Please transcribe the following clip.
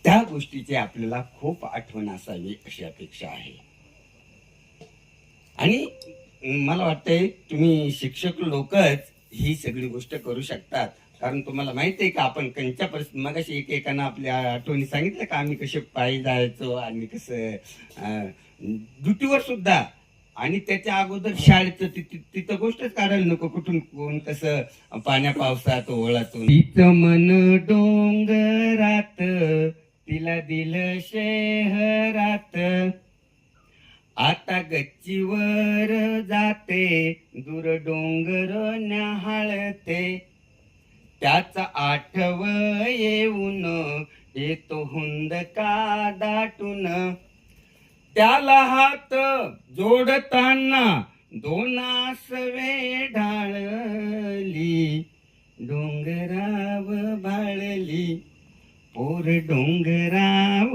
त्या गोष्टीची आपल्याला खूप आठवण असावी अशी अपेक्षा आहे. आणि मला वाटतंय तुम्ही शिक्षक लोकच ही सगळी गोष्ट करू शकतात. कारण तुम्हाला माहिती आहे का आपण कंच्या मगाशी एकेकानं आपल्या आठवणी सांगितलं का आम्ही कसे पायी जायचो आणि कसं ड्युटीवर सुद्धा. आणि त्याच्या अगोदर शाळेचं तिथं गोष्टच काढायला नको कुठून कोण कसं पाण्या पावसात ओळातून. तिचं मन डोंगरात तिला दिलं शहरात, आता गच्चीवर जाते दूर डोंगर न्याहाळते, त्याचा आठव येऊन येतो हुंदका दाटून, त्याला हात जोडताना दोन आसवे ढाळली, डोंगराव भाळली पोर डोंगराव